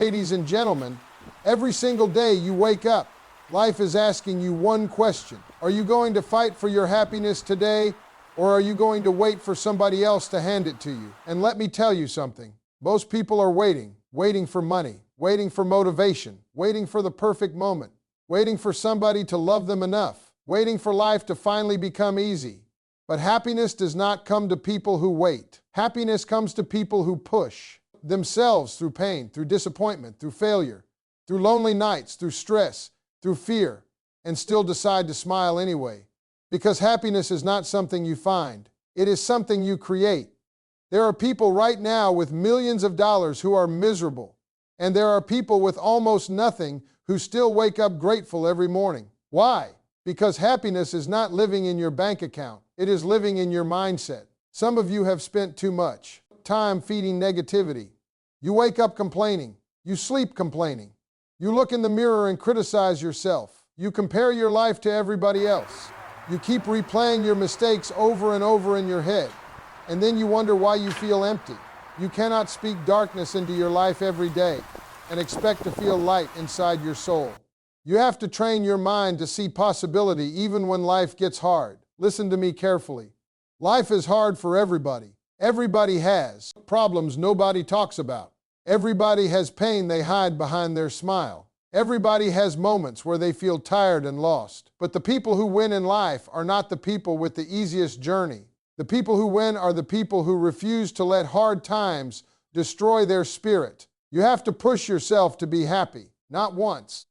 Ladies and gentlemen, every single day you wake up, life is asking you one question. Are you going to fight for your happiness today, or are you going to wait for somebody else to hand it to you? And let me tell you something. Most people are waiting for money, waiting for motivation, waiting for the perfect moment, waiting for somebody to love them enough, waiting for life to finally become easy. But happiness does not come to people who wait. Happiness comes to people who push themselves through pain, through disappointment, through failure, through lonely nights, through stress, through fear, and still decide to smile anyway. Because happiness is not something you find. It is something you create. There are people right now with millions of dollars who are miserable, and there are people with almost nothing who still wake up grateful every morning. Why? Because happiness is not living in your bank account. It is living in your mindset. Some of you have spent too much time feeding negativity. You wake up complaining. You sleep complaining. You look in the mirror and criticize yourself. You compare your life to everybody else. You keep replaying your mistakes over and over in your head, and then you wonder why you feel empty. You cannot speak darkness into your life every day and expect to feel light inside your soul. You have to train your mind to see possibility even when life gets hard. Listen to me carefully. Life is hard for everybody. Everybody has problems nobody talks about. Everybody has pain they hide behind their smile. Everybody has moments where they feel tired and lost. But the people who win in life are not the people with the easiest journey. The people who win are the people who refuse to let hard times destroy their spirit. You have to push yourself to be happy. Not once,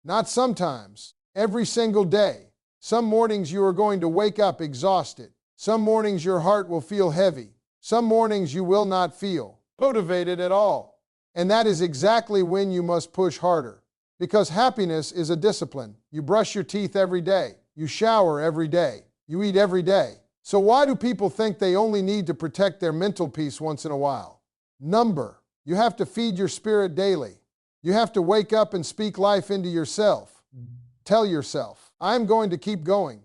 not sometimes, every single day. Some mornings you are going to wake up exhausted. Some mornings your heart will feel heavy. Some mornings you will not feel motivated at all. And that is exactly when you must push harder. Because happiness is a discipline. You brush your teeth every day. You shower every day. You eat every day. So why do people think they only need to protect their mental peace once in a while? You have to feed your spirit daily. You have to wake up and speak life into yourself. Tell yourself, I am going to keep going.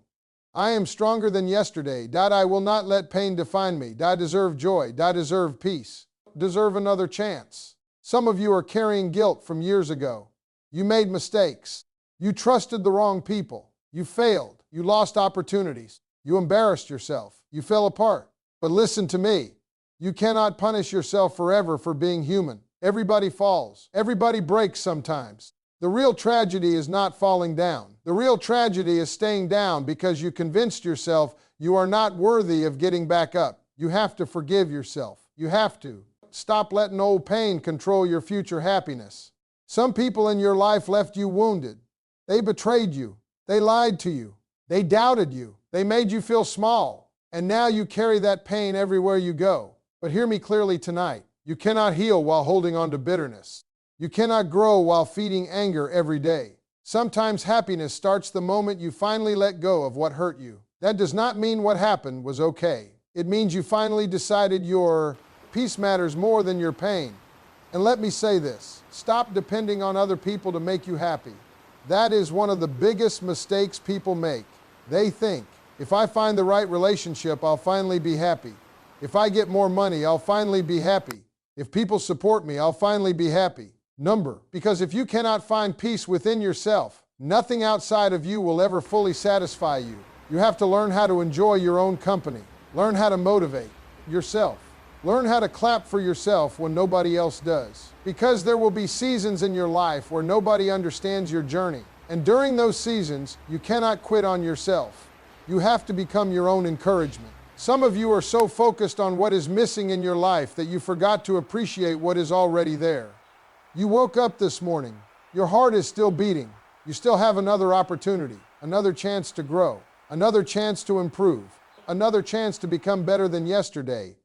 I am stronger than yesterday. I will not let pain define me. I deserve joy. I deserve peace. Deserve another chance. Some of you are carrying guilt from years ago. You made mistakes. You trusted the wrong people. You failed. You lost opportunities. You embarrassed yourself. You fell apart. But listen to me. You cannot punish yourself forever for being human. Everybody falls. Everybody breaks sometimes. The real tragedy is not falling down. The real tragedy is staying down because you convinced yourself you are not worthy of getting back up. You have to forgive yourself. You have to. Stop letting old pain control your future happiness. Some people in your life left you wounded. They betrayed you. They lied to you. They doubted you. They made you feel small. And now you carry that pain everywhere you go. But hear me clearly tonight. You cannot heal while holding on to bitterness. You cannot grow while feeding anger every day. Sometimes happiness starts the moment you finally let go of what hurt you. That does not mean what happened was okay. It means you finally decided your peace matters more than your pain. And let me say this, stop depending on other people to make you happy. That is one of the biggest mistakes people make. They think, if I find the right relationship, I'll finally be happy. If I get more money, I'll finally be happy. If people support me, I'll finally be happy. Because if you cannot find peace within yourself, nothing outside of you will ever fully satisfy you. You have to learn how to enjoy your own company. Learn how to motivate yourself. Learn how to clap for yourself when nobody else does. Because there will be seasons in your life where nobody understands your journey. And during those seasons, you cannot quit on yourself. You have to become your own encouragement. Some of you are so focused on what is missing in your life that you forgot to appreciate what is already there. You woke up this morning. Your heart is still beating. You still have another opportunity, another chance to grow, another chance to improve, another chance to become better than yesterday.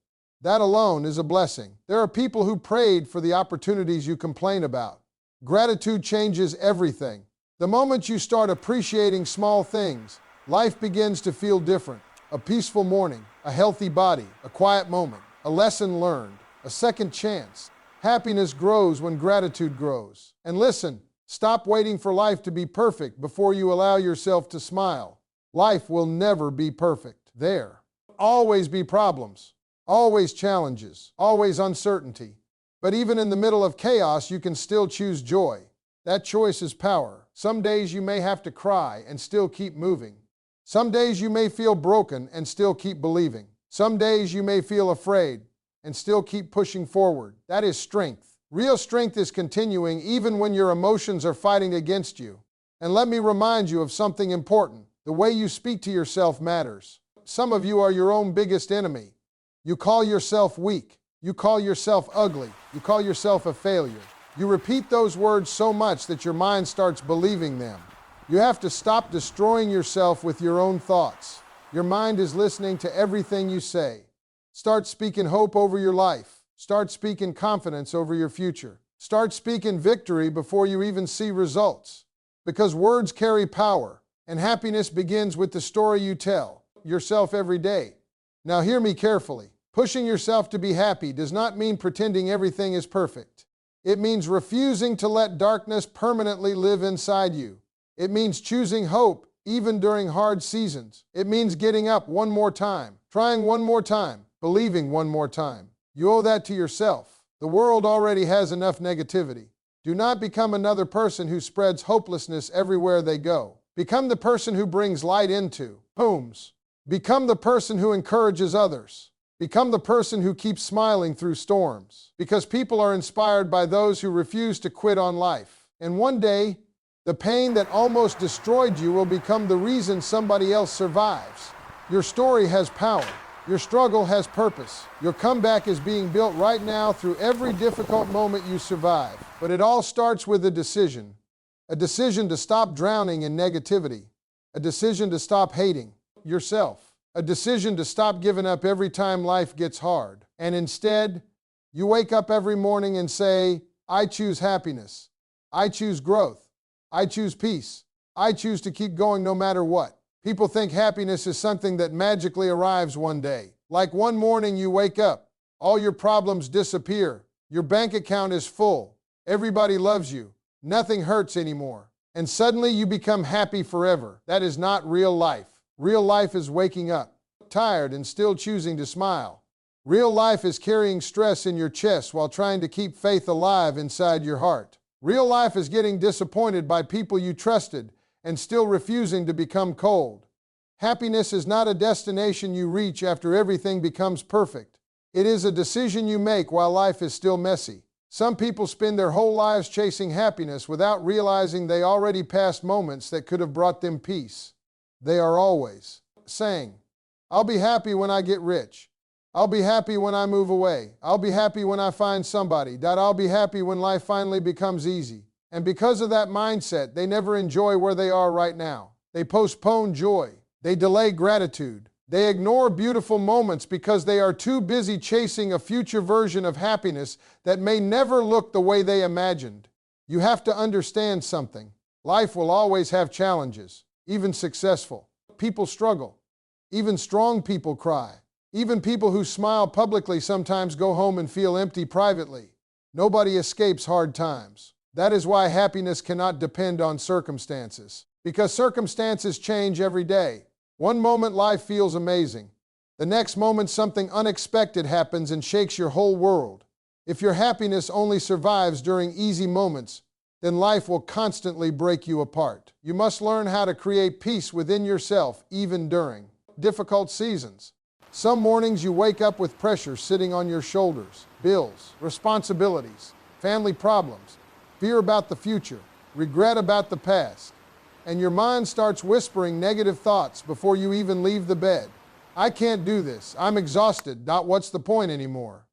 That alone is a blessing. There are people who prayed for the opportunities you complain about. Gratitude changes everything. The moment you start appreciating small things, life begins to feel different. A peaceful morning, a healthy body, a quiet moment, a lesson learned, a second chance. Happiness grows when gratitude grows. And listen, stop waiting for life to be perfect before you allow yourself to smile. Life will never be perfect. There always be problems, always challenges, always uncertainty. But even in the middle of chaos, you can still choose joy. That choice is power. Some days you may have to cry and still keep moving. Some days you may feel broken and still keep believing. Some days you may feel afraid and still keep pushing forward. That is strength. Real strength is continuing even when your emotions are fighting against you. And let me remind you of something important. The way you speak to yourself matters. Some of you are your own biggest enemy. You call yourself weak. You call yourself ugly. You call yourself a failure. You repeat those words so much that your mind starts believing them. You have to stop destroying yourself with your own thoughts. Your mind is listening to everything you say. Start speaking hope over your life. Start speaking confidence over your future. Start speaking victory before you even see results. Because words carry power, and happiness begins with the story you tell yourself every day. Now hear me carefully. Pushing yourself to be happy does not mean pretending everything is perfect. It means refusing to let darkness permanently live inside you. It means choosing hope even during hard seasons. It means getting up one more time, trying one more time, believing one more time. You owe that to yourself. The world already has enough negativity. Do not become another person who spreads hopelessness everywhere they go. Become the person who brings light into homes. Become the person who encourages others. Become the person who keeps smiling through storms. Because people are inspired by those who refuse to quit on life. And one day, the pain that almost destroyed you will become the reason somebody else survives. Your story has power. Your struggle has purpose. Your comeback is being built right now through every difficult moment you survive. But it all starts with a decision. A decision to stop drowning in negativity. A decision to stop hating yourself. A decision to stop giving up every time life gets hard. And instead, you wake up every morning and say, I choose happiness. I choose growth. I choose peace. I choose to keep going no matter what. People think happiness is something that magically arrives one day. Like one morning you wake up, all your problems disappear, your bank account is full, everybody loves you, nothing hurts anymore, and suddenly you become happy forever. That is not real life. Real life is waking up, tired and still choosing to smile. Real life is carrying stress in your chest while trying to keep faith alive inside your heart. Real life is getting disappointed by people you trusted and still refusing to become cold. Happiness is not a destination you reach after everything becomes perfect. It is a decision you make while life is still messy. Some people spend their whole lives chasing happiness without realizing they already passed moments that could have brought them peace. They are always saying, I'll be happy when I get rich. I'll be happy when I move away. I'll be happy when I find somebody. I'll be happy when life finally becomes easy. And because of that mindset, they never enjoy where they are right now. They postpone joy. They delay gratitude. They ignore beautiful moments because they are too busy chasing a future version of happiness that may never look the way they imagined. You have to understand something. Life will always have challenges, even successful. People struggle. Even strong people cry. Even people who smile publicly sometimes go home and feel empty privately. Nobody escapes hard times. That is why happiness cannot depend on circumstances. Because circumstances change every day. One moment life feels amazing. The next moment something unexpected happens and shakes your whole world. If your happiness only survives during easy moments, then life will constantly break you apart. You must learn how to create peace within yourself even during difficult seasons. Some mornings you wake up with pressure sitting on your shoulders, bills, responsibilities, family problems, fear about the future, regret about the past, and your mind starts whispering negative thoughts before you even leave the bed. I can't do this. I'm exhausted. What's the point anymore?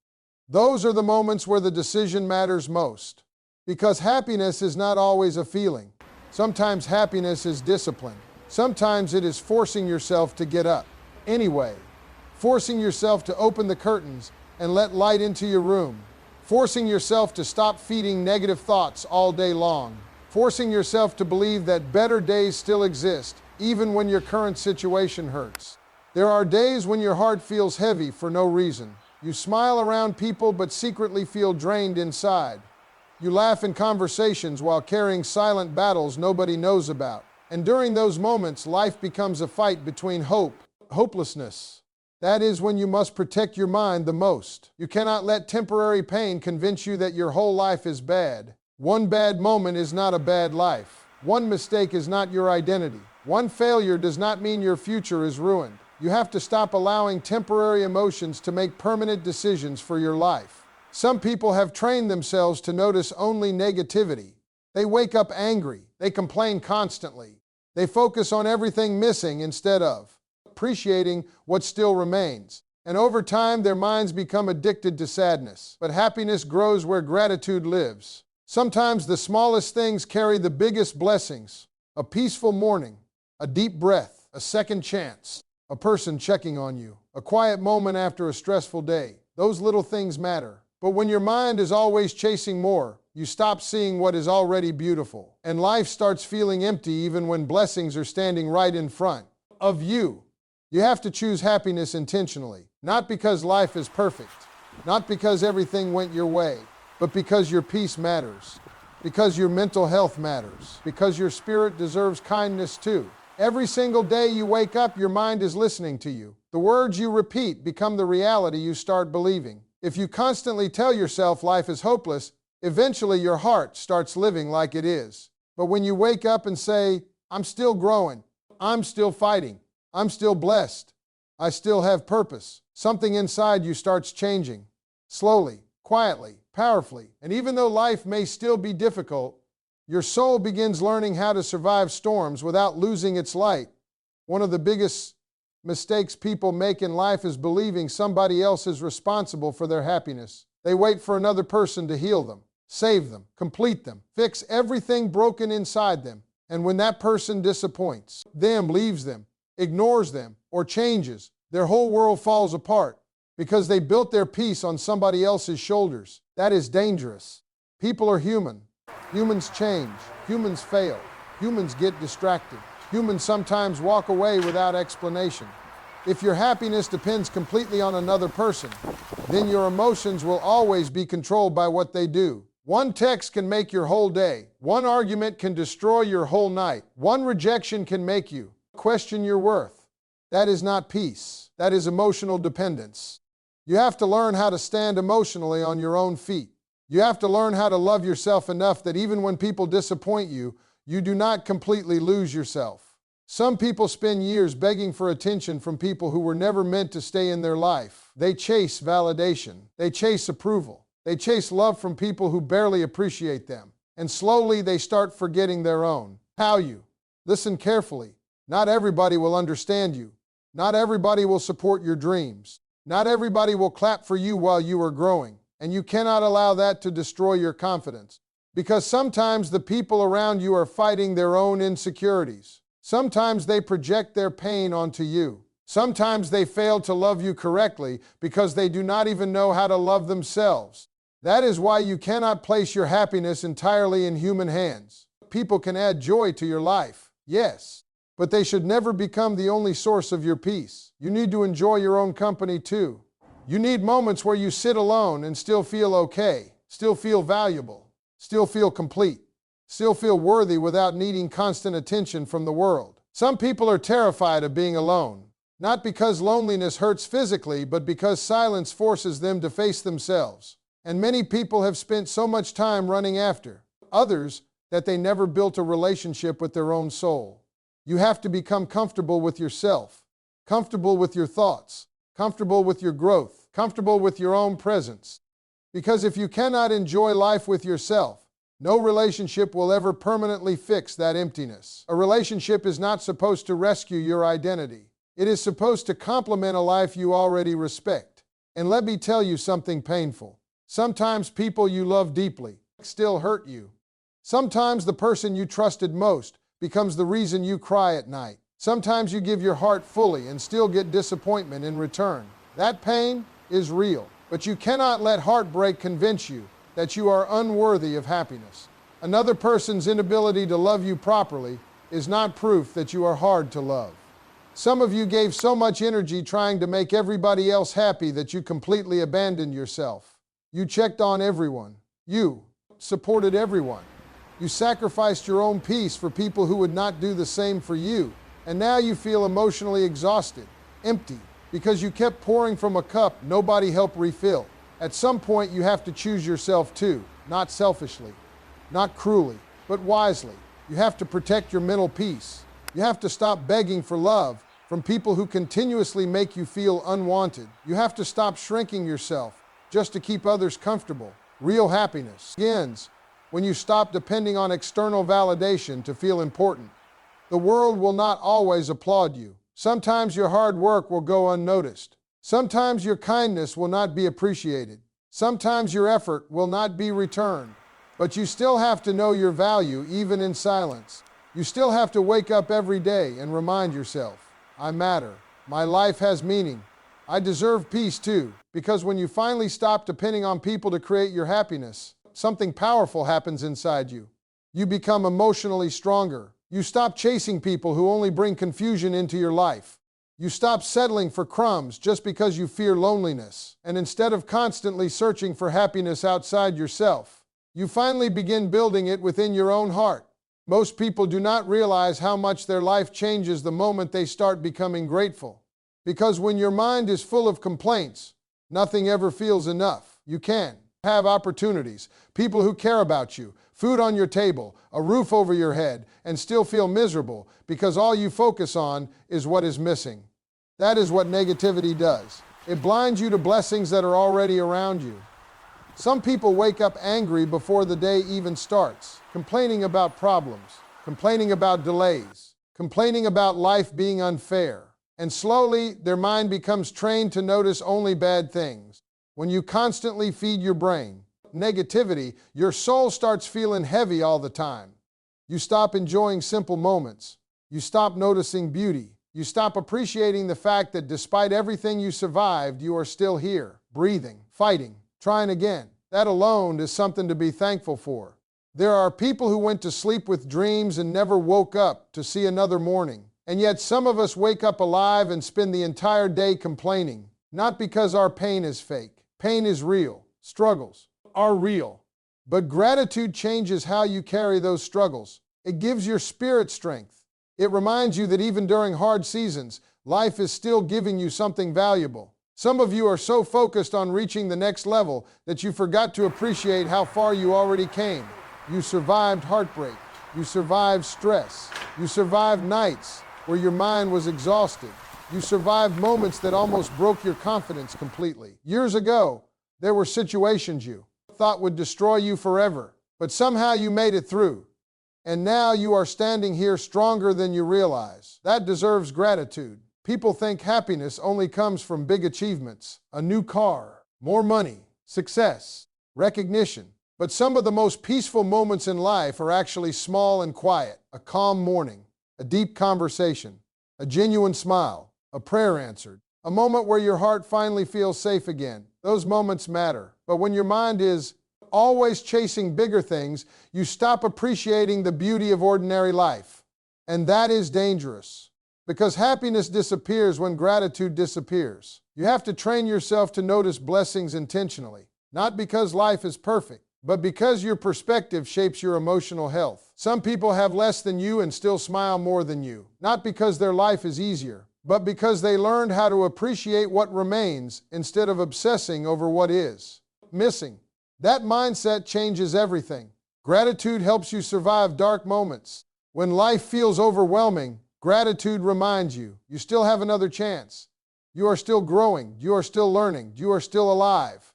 Those are the moments where the decision matters most. Because happiness is not always a feeling. Sometimes happiness is discipline. Sometimes it is forcing yourself to get up. Anyway, forcing yourself to open the curtains and let light into your room. Forcing yourself to stop feeding negative thoughts all day long. Forcing yourself to believe that better days still exist, even when your current situation hurts. There are days when your heart feels heavy for no reason. You smile around people but secretly feel drained inside. You laugh in conversations while carrying silent battles nobody knows about. And during those moments, life becomes a fight between hopelessness. That is when you must protect your mind the most. You cannot let temporary pain convince you that your whole life is bad. One bad moment is not a bad life. One mistake is not your identity. One failure does not mean your future is ruined. You have to stop allowing temporary emotions to make permanent decisions for your life. Some people have trained themselves to notice only negativity. They wake up angry. They complain constantly. They focus on everything missing instead of appreciating what still remains. And over time, their minds become addicted to sadness. But happiness grows where gratitude lives. Sometimes the smallest things carry the biggest blessings. A peaceful morning, a deep breath, a second chance, a person checking on you, a quiet moment after a stressful day. Those little things matter. But when your mind is always chasing more, you stop seeing what is already beautiful. And life starts feeling empty even when blessings are standing right in front of you. You have to choose happiness intentionally, not because life is perfect, not because everything went your way, but because your peace matters, because your mental health matters, because your spirit deserves kindness too. Every single day you wake up, your mind is listening to you. The words you repeat become the reality you start believing. If you constantly tell yourself life is hopeless, eventually your heart starts living like it is. But when you wake up and say, I'm still growing, I'm still fighting, I'm still blessed, I still have purpose, something inside you starts changing. Slowly, quietly, powerfully. And even though life may still be difficult, your soul begins learning how to survive storms without losing its light. One of the biggest mistakes people make in life is believing somebody else is responsible for their happiness. They wait for another person to heal them, save them, complete them, fix everything broken inside them. And when that person disappoints them, leaves them, ignores them, or changes, their whole world falls apart because they built their peace on somebody else's shoulders. That is dangerous. People are human. Humans change. Humans fail. Humans get distracted. Humans sometimes walk away without explanation. If your happiness depends completely on another person, then your emotions will always be controlled by what they do. One text can make your whole day. One argument can destroy your whole night. One rejection can make you question your worth. That is not peace. That is emotional dependence. You have to learn how to stand emotionally on your own feet. You have to learn how to love yourself enough that even when people disappoint you, you do not completely lose yourself. Some people spend years begging for attention from people who were never meant to stay in their life. They chase validation. They chase approval. They chase love from people who barely appreciate them. And slowly they start forgetting their own value. Listen carefully. Not everybody will understand you. Not everybody will support your dreams. Not everybody will clap for you while you are growing. And you cannot allow that to destroy your confidence. Because sometimes the people around you are fighting their own insecurities. Sometimes they project their pain onto you. Sometimes they fail to love you correctly because they do not even know how to love themselves. That is why you cannot place your happiness entirely in human hands. People can add joy to your life, yes, but they should never become the only source of your peace. You need to enjoy your own company too. You need moments where you sit alone and still feel okay, still feel valuable, still feel complete, still feel worthy without needing constant attention from the world. Some people are terrified of being alone, not because loneliness hurts physically, but because silence forces them to face themselves. And many people have spent so much time running after others that they never built a relationship with their own soul. You have to become comfortable with yourself, comfortable with your thoughts, comfortable with your growth, comfortable with your own presence. Because if you cannot enjoy life with yourself, no relationship will ever permanently fix that emptiness. A relationship is not supposed to rescue your identity. It is supposed to complement a life you already respect. And let me tell you something painful. Sometimes people you love deeply still hurt you. Sometimes the person you trusted most becomes the reason you cry at night. Sometimes you give your heart fully and still get disappointment in return. That pain is real, but you cannot let heartbreak convince you that you are unworthy of happiness. Another person's inability to love you properly is not proof that you are hard to love. Some of you gave so much energy trying to make everybody else happy that you completely abandoned yourself. You checked on everyone. You supported everyone. You sacrificed your own peace for people who would not do the same for you. And now you feel emotionally exhausted, empty, Because you kept pouring from a cup nobody helped refill. At some point, you have to choose yourself too, not selfishly, not cruelly, but wisely. You have to protect your mental peace. You have to stop begging for love from people who continuously make you feel unwanted. You have to stop shrinking yourself just to keep others comfortable. Real happiness begins when you stop depending on external validation to feel important. The world will not always applaud you. Sometimes your hard work will go unnoticed. Sometimes your kindness will not be appreciated. Sometimes your effort will not be returned. But you still have to know your value even in silence. You still have to wake up every day and remind yourself, I matter. My life has meaning. I deserve peace too. Because when you finally stop depending on people to create your happiness, something powerful happens inside you. You become emotionally stronger. You stop chasing people who only bring confusion into your life. You stop settling for crumbs just because you fear loneliness. And instead of constantly searching for happiness outside yourself, you finally begin building it within your own heart. Most people do not realize how much their life changes the moment they start becoming grateful. Because when your mind is full of complaints, nothing ever feels enough. You can have opportunities, people who care about you, food on your table, a roof over your head, and still feel miserable because all you focus on is what is missing. That is what negativity does. It blinds you to blessings that are already around you. Some people wake up angry before the day even starts, complaining about problems, complaining about delays, complaining about life being unfair. And slowly, their mind becomes trained to notice only bad things. When you constantly feed your brain negativity, your soul starts feeling heavy all the time. You stop enjoying simple moments. You stop noticing beauty. You stop appreciating the fact that despite everything you survived, you are still here, breathing, fighting, trying again. That alone is something to be thankful for. There are people who went to sleep with dreams and never woke up to see another morning. And yet some of us wake up alive and spend the entire day complaining, not because our pain is fake. Pain is real. Struggles are real. But gratitude changes how you carry those struggles. It gives your spirit strength. It reminds you that even during hard seasons, life is still giving you something valuable. Some of you are so focused on reaching the next level that you forgot to appreciate how far you already came. You survived heartbreak. You survived stress. You survived nights where your mind was exhausted. You survived moments that almost broke your confidence completely. Years ago, there were situations you thought would destroy you forever, but somehow you made it through. And now you are standing here stronger than you realize. That deserves gratitude. People think happiness only comes from big achievements, a new car, more money, success, recognition. But some of the most peaceful moments in life are actually small and quiet. A calm morning, a deep conversation, a genuine smile, a prayer answered, a moment where your heart finally feels safe again. Those moments matter. But when your mind is always chasing bigger things, you stop appreciating the beauty of ordinary life. And that is dangerous. Because happiness disappears when gratitude disappears. You have to train yourself to notice blessings intentionally, not because life is perfect, but because your perspective shapes your emotional health. Some people have less than you and still smile more than you, not because their life is easier, but because they learned how to appreciate what remains instead of obsessing over what is missing. That mindset changes everything. Gratitude helps you survive dark moments. When life feels overwhelming, gratitude reminds you, you still have another chance. You are still growing. You are still learning. You are still alive.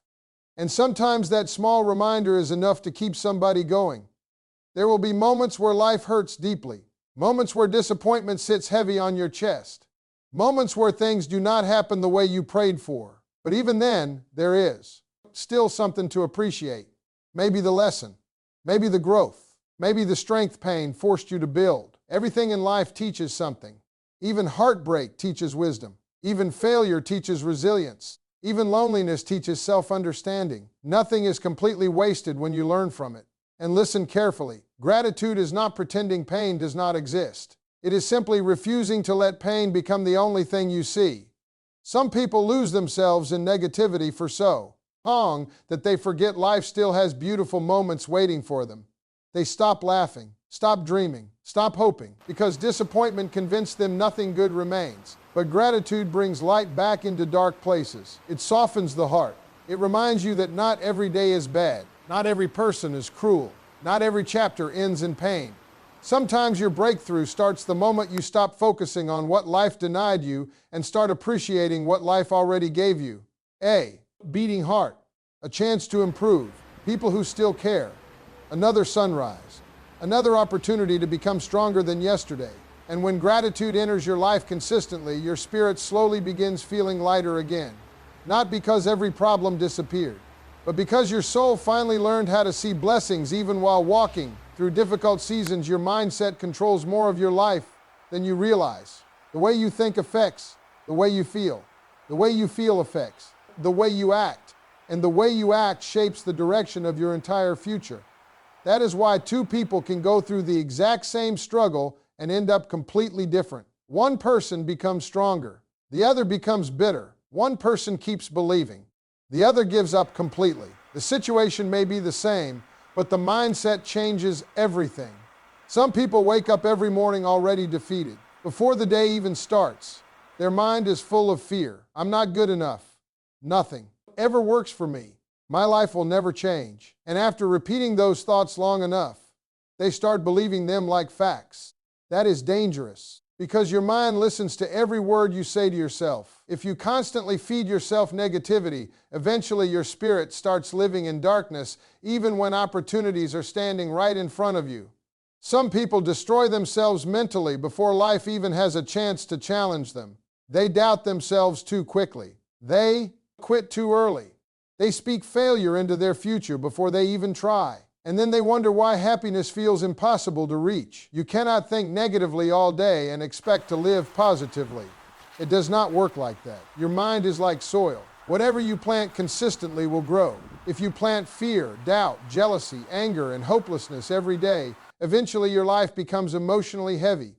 And sometimes that small reminder is enough to keep somebody going. There will be moments where life hurts deeply, moments where disappointment sits heavy on your chest, moments where things do not happen the way you prayed for. But even then, there is still something to appreciate. Maybe the lesson, maybe the growth, maybe the strength pain forced you to build. Everything in life teaches something. Even heartbreak teaches wisdom. Even failure teaches resilience. Even loneliness teaches self-understanding. Nothing is completely wasted when you learn from it. And listen carefully. Gratitude is not pretending pain does not exist. It is simply refusing to let pain become the only thing you see. Some people lose themselves in negativity for so long that they forget life still has beautiful moments waiting for them. They stop laughing, stop dreaming, stop hoping, because disappointment convinced them nothing good remains. But gratitude brings light back into dark places. It softens the heart. It reminds you that not every day is bad. Not every person is cruel. Not every chapter ends in pain. Sometimes your breakthrough starts the moment you stop focusing on what life denied you and start appreciating what life already gave you. A beating heart, a chance to improve, people who still care, another sunrise, another opportunity to become stronger than yesterday. And when gratitude enters your life consistently, your spirit slowly begins feeling lighter again. Not because every problem disappeared, but because your soul finally learned how to see blessings even while walking through difficult seasons. Your mindset controls more of your life than you realize. The way you think affects the way you feel. The way you feel affects the way you act. And the way you act shapes the direction of your entire future. That is why two people can go through the exact same struggle and end up completely different. One person becomes stronger. The other becomes bitter. One person keeps believing. The other gives up completely. The situation may be the same, but the mindset changes everything. Some people wake up every morning already defeated. Before the day even starts, their mind is full of fear. I'm not good enough. Nothing ever works for me. My life will never change. And after repeating those thoughts long enough, they start believing them like facts. That is dangerous because your mind listens to every word you say to yourself. If you constantly feed yourself negativity, eventually your spirit starts living in darkness even when opportunities are standing right in front of you. Some people destroy themselves mentally before life even has a chance to challenge them. They doubt themselves too quickly. They quit too early. They speak failure into their future before they even try. And then they wonder why happiness feels impossible to reach. You cannot think negatively all day and expect to live positively. It does not work like that. Your mind is like soil. Whatever you plant consistently will grow. If you plant fear, doubt, jealousy, anger, and hopelessness every day, eventually your life becomes emotionally heavy.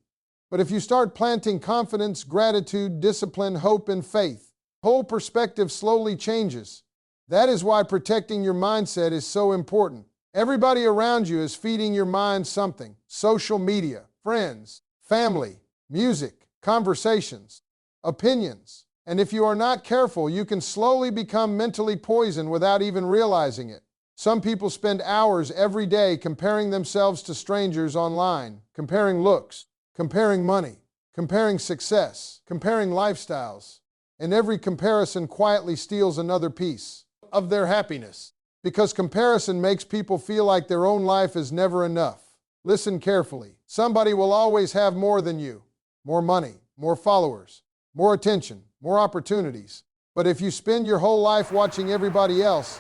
But if you start planting confidence, gratitude, discipline, hope, and faith, whole perspective slowly changes. That is why protecting your mindset is so important. Everybody around you is feeding your mind something. Social media, friends, family, music, conversations, opinions. And if you are not careful, you can slowly become mentally poisoned without even realizing it. Some people spend hours every day comparing themselves to strangers online, comparing looks, comparing money, comparing success, comparing lifestyles. And every comparison quietly steals another piece of their happiness. Because comparison makes people feel like their own life is never enough. Listen carefully. Somebody will always have more than you. More money, more followers, more attention, more opportunities. But if you spend your whole life watching everybody else,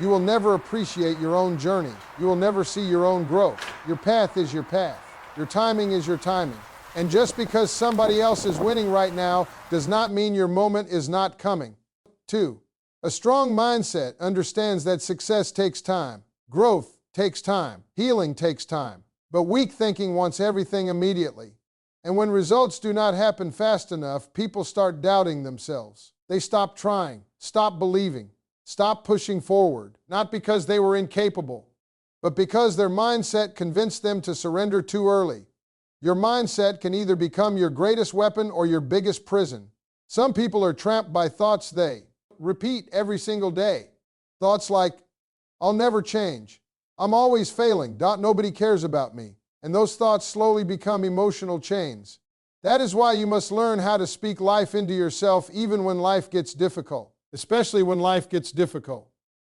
you will never appreciate your own journey. You will never see your own growth. Your path is your path. Your timing is your timing. And just because somebody else is winning right now does not mean your moment is not coming. 2. A strong mindset understands that success takes time, growth takes time, healing takes time. But weak thinking wants everything immediately. And when results do not happen fast enough, people start doubting themselves. They stop trying, stop believing, stop pushing forward, not because they were incapable, but because their mindset convinced them to surrender too early. Your mindset can either become your greatest weapon or your biggest prison. Some people are trapped by thoughts they repeat every single day. Thoughts like, I'll never change. I'm always failing. Nobody cares about me. And those thoughts slowly become emotional chains. That is why you must learn how to speak life into yourself even when life gets difficult, especially when life gets difficult.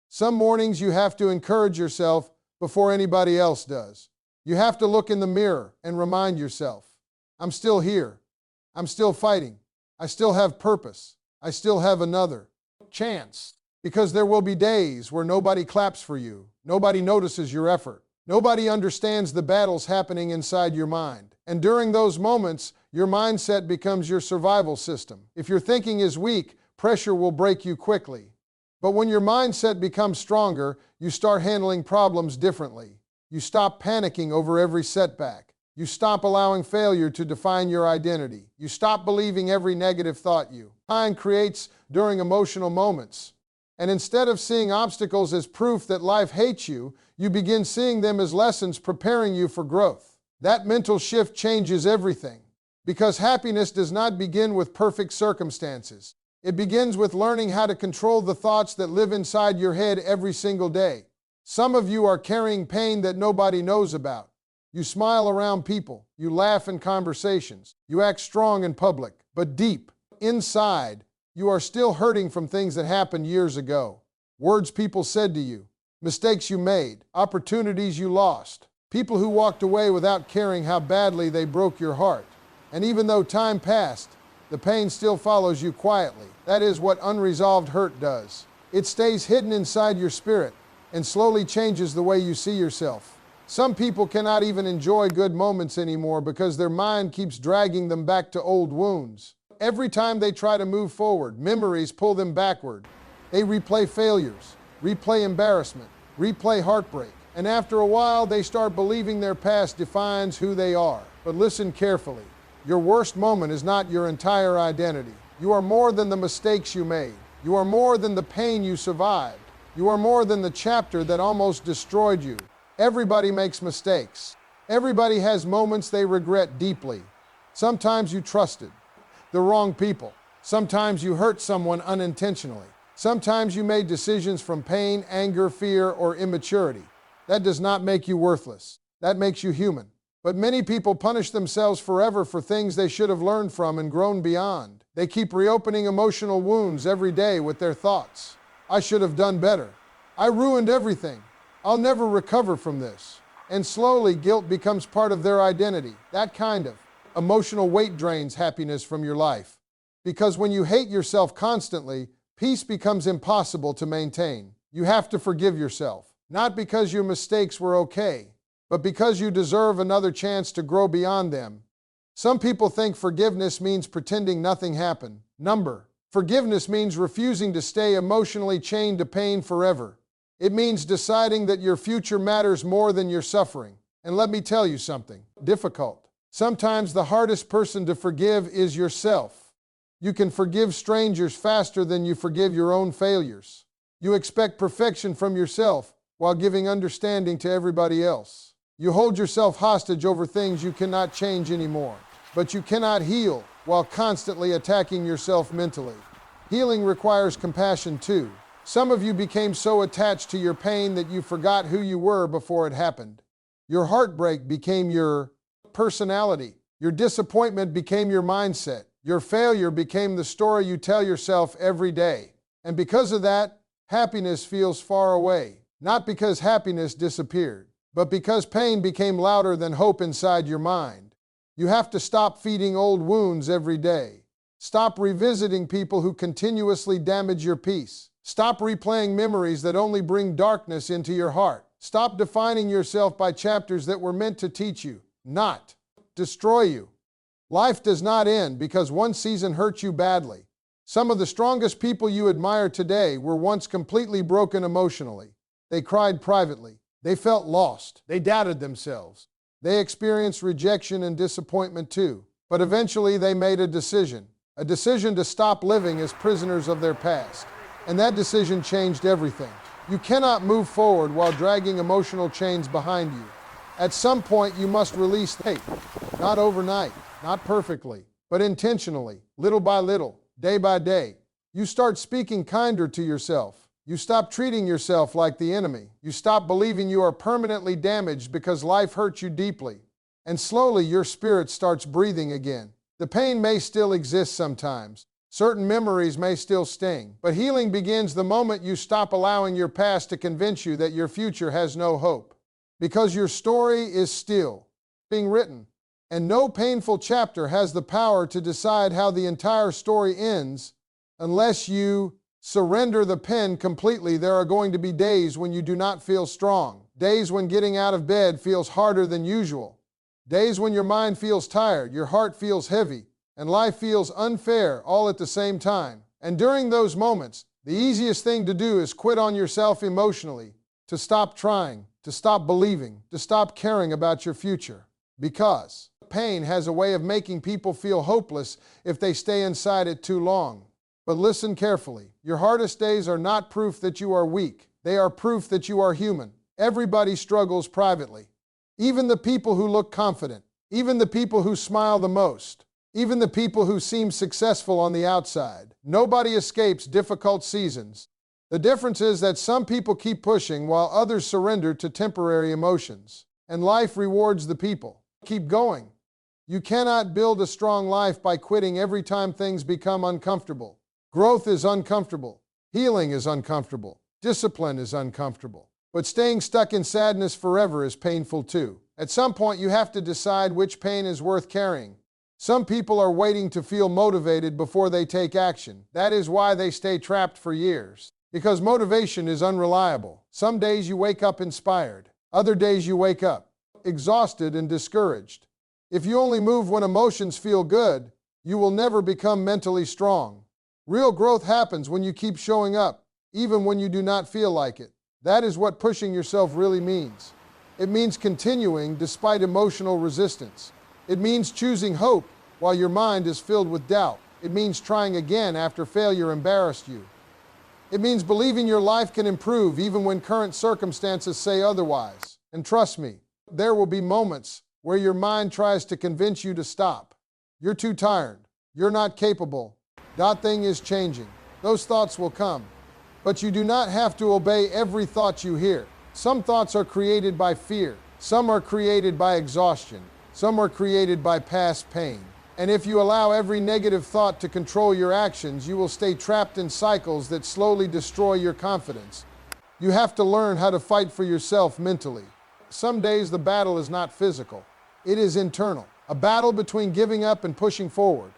Some mornings you have to encourage yourself before anybody else does. You have to look in the mirror and remind yourself, I'm still here. I'm still fighting. I still have purpose. I still have another chance. Because there will be days where nobody claps for you. Nobody notices your effort. Nobody understands the battles happening inside your mind. And during those moments, your mindset becomes your survival system. If your thinking is weak, pressure will break you quickly. But when your mindset becomes stronger, you start handling problems differently. You stop panicking over every setback. You stop allowing failure to define your identity. You stop believing every negative thought you mind creates during emotional moments. And instead of seeing obstacles as proof that life hates you, you begin seeing them as lessons preparing you for growth. That mental shift changes everything. Because happiness does not begin with perfect circumstances. It begins with learning how to control the thoughts that live inside your head every single day. Some of you are carrying pain that nobody knows about. You smile around people, you laugh in conversations, you act strong in public, but deep inside, you are still hurting from things that happened years ago. Words people said to you, mistakes you made, opportunities you lost, people who walked away without caring how badly they broke your heart. And even though time passed, the pain still follows you quietly. That is what unresolved hurt does. It stays hidden inside your spirit and slowly changes the way you see yourself. Some people cannot even enjoy good moments anymore because their mind keeps dragging them back to old wounds. Every time they try to move forward, memories pull them backward. They replay failures, replay embarrassment, replay heartbreak. And after a while, they start believing their past defines who they are. But listen carefully. Your worst moment is not your entire identity. You are more than the mistakes you made. You are more than the pain you survived. You are more than the chapter that almost destroyed you. Everybody makes mistakes. Everybody has moments they regret deeply. Sometimes you trusted the wrong people. Sometimes you hurt someone unintentionally. Sometimes you made decisions from pain, anger, fear, or immaturity. That does not make you worthless. That makes you human. But many people punish themselves forever for things they should have learned from and grown beyond. They keep reopening emotional wounds every day with their thoughts. I should have done better. I ruined everything. I'll never recover from this. And slowly, guilt becomes part of their identity. That kind of emotional weight drains happiness from your life. Because when you hate yourself constantly, peace becomes impossible to maintain. You have to forgive yourself, not because your mistakes were okay, but because you deserve another chance to grow beyond them. Some people think forgiveness means pretending nothing happened. Forgiveness means refusing to stay emotionally chained to pain forever. It means deciding that your future matters more than your suffering. And let me tell you something difficult. Sometimes the hardest person to forgive is yourself. You can forgive strangers faster than you forgive your own failures. You expect perfection from yourself while giving understanding to everybody else. You hold yourself hostage over things you cannot change anymore. But you cannot heal while constantly attacking yourself mentally. Healing requires compassion too. Some of you became so attached to your pain that you forgot who you were before it happened. Your heartbreak became your personality. Your disappointment became your mindset. Your failure became the story you tell yourself every day. And because of that, happiness feels far away. Not because happiness disappeared, but because pain became louder than hope inside your mind. You have to stop feeding old wounds every day. Stop revisiting people who continuously damage your peace. Stop replaying memories that only bring darkness into your heart. Stop defining yourself by chapters that were meant to teach you, not destroy you. Life does not end because one season hurt you badly. Some of the strongest people you admire today were once completely broken emotionally. They cried privately. They felt lost. They doubted themselves. They experienced rejection and disappointment too. But eventually they made a decision to stop living as prisoners of their past. And that decision changed everything. You cannot move forward while dragging emotional chains behind you. At some point, you must release hate. Not overnight, not perfectly, but intentionally, little by little, day by day. You start speaking kinder to yourself. You stop treating yourself like the enemy. You stop believing you are permanently damaged because life hurt you deeply. And slowly, your spirit starts breathing again. The pain may still exist sometimes. Certain memories may still sting, but healing begins the moment you stop allowing your past to convince you that your future has no hope. Because your story is still being written, and no painful chapter has the power to decide how the entire story ends unless you surrender the pen completely. There are going to be days when you do not feel strong, days when getting out of bed feels harder than usual, days when your mind feels tired, your heart feels heavy, and life feels unfair all at the same time. And during those moments, the easiest thing to do is quit on yourself emotionally, to stop trying, to stop believing, to stop caring about your future. Because pain has a way of making people feel hopeless if they stay inside it too long. But listen carefully. Your hardest days are not proof that you are weak. They are proof that you are human. Everybody struggles privately. Even the people who look confident. Even the people who smile the most. Even the people who seem successful on the outside. Nobody escapes difficult seasons. The difference is that some people keep pushing while others surrender to temporary emotions. And life rewards the people. Keep going. You cannot build a strong life by quitting every time things become uncomfortable. Growth is uncomfortable. Healing is uncomfortable. Discipline is uncomfortable. But staying stuck in sadness forever is painful too. At some point, you have to decide which pain is worth carrying. Some people are waiting to feel motivated before they take action. That is why they stay trapped for years. Because motivation is unreliable. Some days you wake up inspired. Other days you wake up exhausted and discouraged. If you only move when emotions feel good, you will never become mentally strong. Real growth happens when you keep showing up, even when you do not feel like it. That is what pushing yourself really means. It means continuing despite emotional resistance. It means choosing hope while your mind is filled with doubt. It means trying again after failure embarrassed you. It means believing your life can improve even when current circumstances say otherwise. And trust me, there will be moments where your mind tries to convince you to stop. You're too tired. You're not capable. That thing is changing. Those thoughts will come. But you do not have to obey every thought you hear. Some thoughts are created by fear. Some are created by exhaustion. Some are created by past pain. And if you allow every negative thought to control your actions, you will stay trapped in cycles that slowly destroy your confidence. You have to learn how to fight for yourself mentally. Some days the battle is not physical. It is internal. A battle between giving up and pushing forward.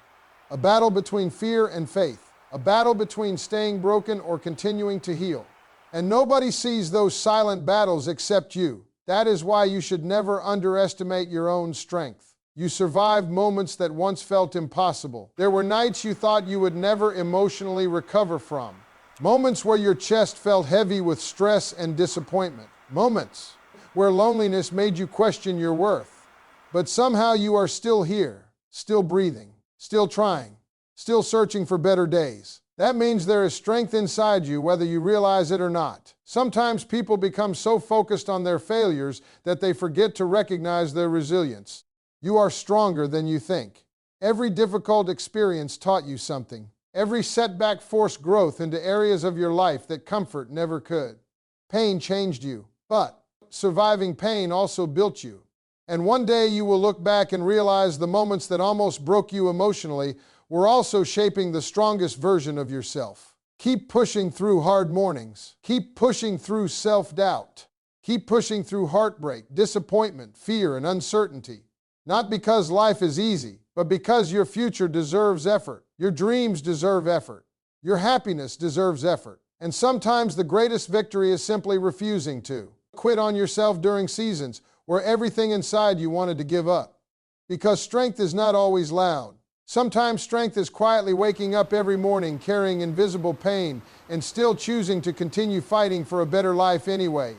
A battle between fear and faith. A battle between staying broken or continuing to heal. And nobody sees those silent battles except you. That is why you should never underestimate your own strength. You survived moments that once felt impossible. There were nights you thought you would never emotionally recover from. Moments where your chest felt heavy with stress and disappointment. Moments where loneliness made you question your worth. But somehow you are still here, still breathing, still trying, still searching for better days. That means there is strength inside you, whether you realize it or not. Sometimes people become so focused on their failures that they forget to recognize their resilience. You are stronger than you think. Every difficult experience taught you something. Every setback forced growth into areas of your life that comfort never could. Pain changed you, but surviving pain also built you. And one day you will look back and realize the moments that almost broke you emotionally were also shaping the strongest version of yourself. Keep pushing through hard mornings. Keep pushing through self-doubt. Keep pushing through heartbreak, disappointment, fear, and uncertainty. Not because life is easy, but because your future deserves effort. Your dreams deserve effort. Your happiness deserves effort. And sometimes the greatest victory is simply refusing to quit on yourself during seasons where everything inside you wanted to give up. Because strength is not always loud. Sometimes strength is quietly waking up every morning carrying invisible pain and still choosing to continue fighting for a better life anyway.